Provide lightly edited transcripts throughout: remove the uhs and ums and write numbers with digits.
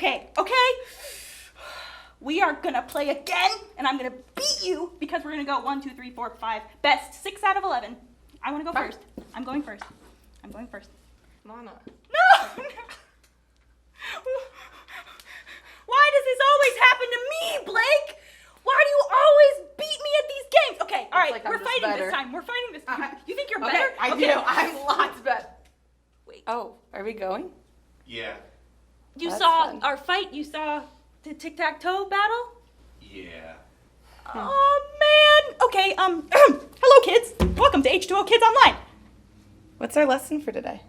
Okay. We are gonna play again, and I'm gonna beat you because we're gonna go 1, 2, 3, 4, 5. Best 6 out of 11. I wanna go first. I'm going first. Lana. No! Why does this always happen to me, Blake? Why do you always beat me at these games? Okay, all right, we're fighting this time. You think you're better? I do. I'm lots better. Wait. Oh, are we going? Yeah. You That's saw fun. our fight? You saw the tic-tac-toe battle? Yeah. Oh, man. Okay, hello, kids. Welcome to H2O Kids Online. What's our lesson for today?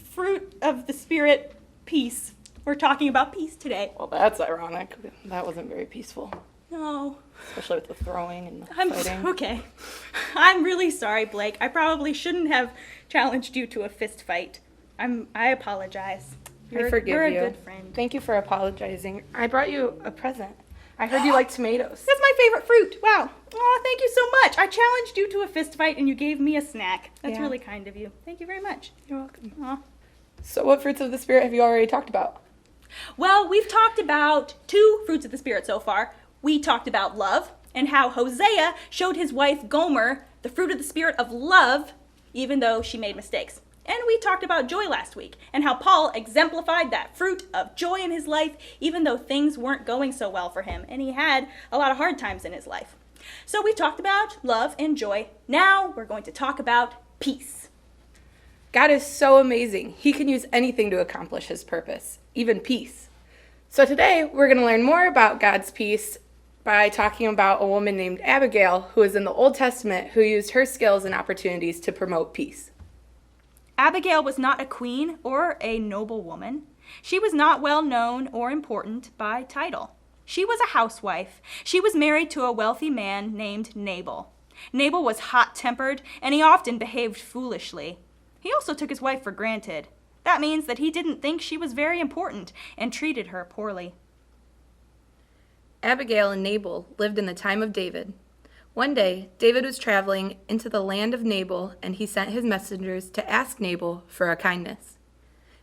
Fruit of the Spirit, peace. We're talking about peace today. Well, that's ironic. That wasn't very peaceful, No. especially with the throwing and the fighting. Okay. I'm really sorry, Blake. I probably shouldn't have challenged you to a fist fight. I apologize. I forgive you're you. a good friend. Thank you for apologizing. I brought you a present. I heard you like tomatoes. That's my favorite fruit. Wow. Oh, thank you so much. I challenged you to a fist fight and you gave me a snack. That's Yeah. really kind of you. Thank you very much. You're welcome. Aw. So what fruits of the Spirit have you already talked about? Well, we've talked about 2 fruits of the Spirit so far. We talked about love and how Hosea showed his wife Gomer the fruit of the Spirit of love, even though she made mistakes. And we talked about joy last week and how Paul exemplified that fruit of joy in his life, even though things weren't going so well for him and he had a lot of hard times in his life. So we talked about love and joy. Now we're going to talk about peace. God is so amazing. He can use anything to accomplish his purpose, even peace. So today we're going to learn more about God's peace by talking about a woman named Abigail who is in the Old Testament who used her skills and opportunities to promote peace. Abigail was not a queen or a noble woman. She was not well known or important by title. She was a housewife. She was married to a wealthy man named Nabal. Nabal was hot-tempered, and he often behaved foolishly. He also took his wife for granted. That means that he didn't think she was very important and treated her poorly. Abigail and Nabal lived in the time of David. One day, David was traveling into the land of Nabal, and he sent his messengers to ask Nabal for a kindness.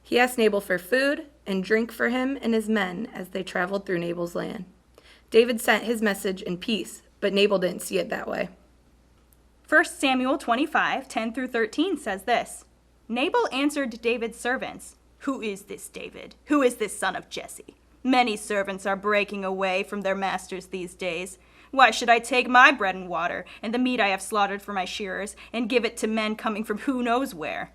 He asked Nabal for food and drink for him and his men as they traveled through Nabal's land. David sent his message in peace, but Nabal didn't see it that way. 1 Samuel 25, 10 through 13 says this. Nabal answered David's servants, "Who is this David? Who is this son of Jesse? Many servants are breaking away from their masters these days. Why should I take my bread and water and the meat I have slaughtered for my shearers and give it to men coming from who knows where?"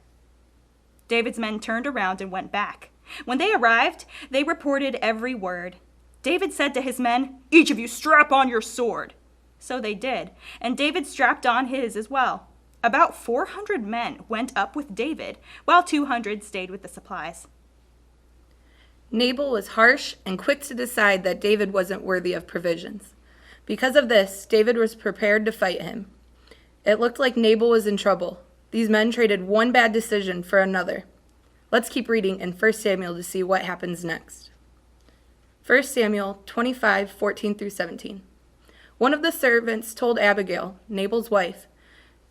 David's men turned around and went back. When they arrived, they reported every word. David said to his men, "Each of you strap on your sword." So they did, and David strapped on his as well. About 400 men went up with David, while 200 stayed with the supplies. Nabal was harsh and quick to decide that David wasn't worthy of provisions. Because of this, David was prepared to fight him. It looked like Nabal was in trouble. These men traded one bad decision for another. Let's keep reading in 1 Samuel to see what happens next. 1 Samuel 25, 14 through 17. One of the servants told Abigail, Nabal's wife,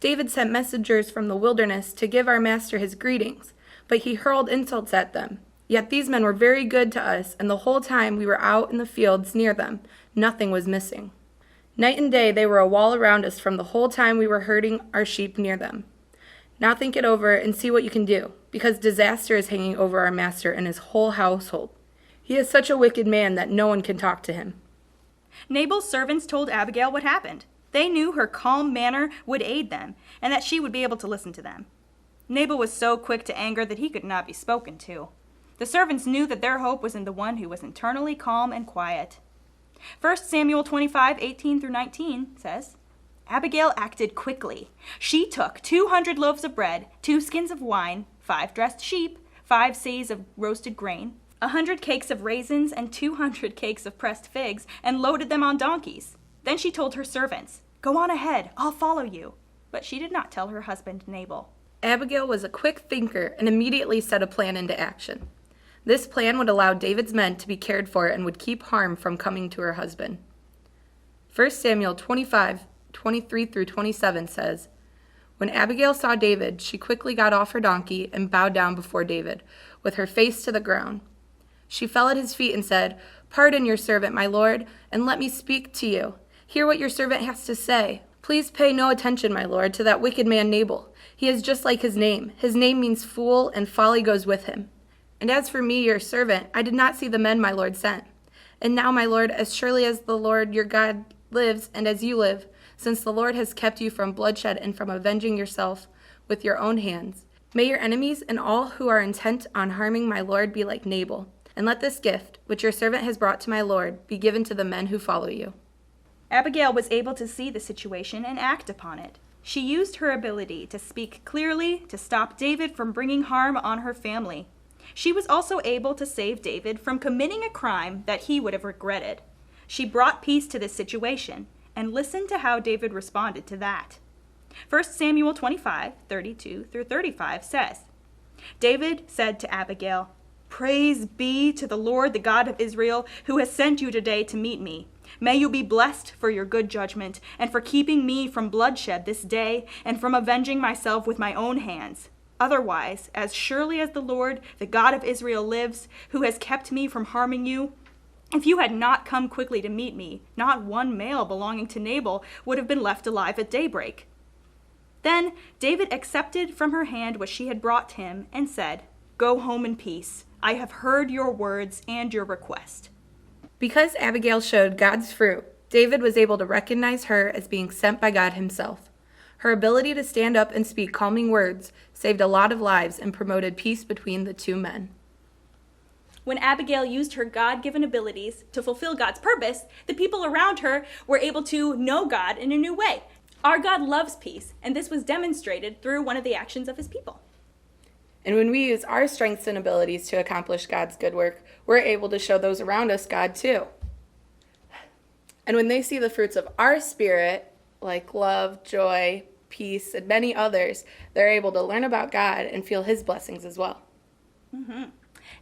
"David sent messengers from the wilderness to give our master his greetings, but he hurled insults at them. Yet these men were very good to us, and the whole time we were out in the fields near them, nothing was missing. Night and day they were a wall around us from the whole time we were herding our sheep near them. Now think it over and see what you can do, because disaster is hanging over our master and his whole household. He is such a wicked man that no one can talk to him." Nabal's servants told Abigail what happened. They knew her calm manner would aid them, and that she would be able to listen to them. Nabal was so quick to anger that he could not be spoken to. The servants knew that their hope was in the one who was internally calm and quiet. 1 Samuel 25, 18 through 19 says, Abigail acted quickly. She took 200 loaves of bread, 2 skins of wine, 5 dressed sheep, 5 seahs of roasted grain, 100 cakes of raisins, and 200 cakes of pressed figs, and loaded them on donkeys. Then she told her servants, "Go on ahead, I'll follow you." But she did not tell her husband Nabal. Abigail was a quick thinker and immediately set a plan into action. This plan would allow David's men to be cared for and would keep harm from coming to her husband. 1 Samuel 25, 23 through 27 says, When Abigail saw David, she quickly got off her donkey and bowed down before David, with her face to the ground. She fell at his feet and said, "Pardon your servant, my lord, and let me speak to you. Hear what your servant has to say. Please pay no attention, my lord, to that wicked man Nabal. He is just like his name. His name means fool, and folly goes with him. And as for me, your servant, I did not see the men my lord sent. And now, my lord, as surely as the Lord your God lives, and as you live, since the Lord has kept you from bloodshed and from avenging yourself with your own hands, may your enemies and all who are intent on harming my lord be like Nabal. And let this gift, which your servant has brought to my lord, be given to the men who follow you." Abigail was able to see the situation and act upon it. She used her ability to speak clearly to stop David from bringing harm on her family. She was also able to save David from committing a crime that he would have regretted. She brought peace to this situation and listened to how David responded to that. 1 Samuel 25:32-35 says, David said to Abigail, "Praise be to the Lord, the God of Israel, who has sent you today to meet me. May you be blessed for your good judgment and for keeping me from bloodshed this day and from avenging myself with my own hands. Otherwise, as surely as the Lord, the God of Israel lives, who has kept me from harming you, if you had not come quickly to meet me, not one male belonging to Nabal would have been left alive at daybreak." Then David accepted from her hand what she had brought him and said, "Go home in peace. I have heard your words and your request." Because Abigail showed God's fruit, David was able to recognize her as being sent by God himself. Her ability to stand up and speak calming words saved a lot of lives and promoted peace between the two men. When Abigail used her God-given abilities to fulfill God's purpose, the people around her were able to know God in a new way. Our God loves peace, and this was demonstrated through one of the actions of his people. And when we use our strengths and abilities to accomplish God's good work, we're able to show those around us God too. And when they see the fruits of our spirit, like love, joy, peace, and many others, they're able to learn about God and feel his blessings as well.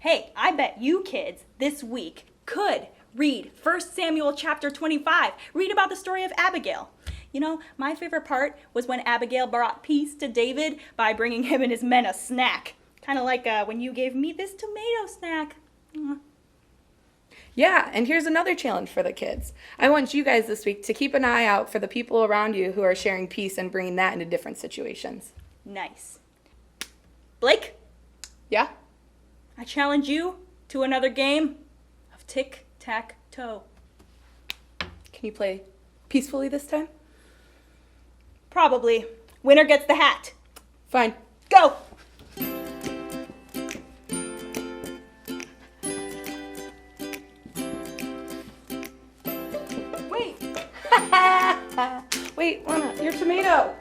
Hey, I bet you kids this week could read 1 Samuel chapter 25. Read about the story of Abigail. You know, my favorite part was when Abigail brought peace to David by bringing him and his men a snack. Kind of like when you gave me this tomato snack. Yeah, and here's another challenge for the kids. I want you guys this week to keep an eye out for the people around you who are sharing peace and bringing that into different situations. Nice. Blake, Yeah? I challenge you to another game of tic-tac-toe. Can you play peacefully this time? Probably. Winner gets the hat. Fine. Go! Wait, Lana, your tomato.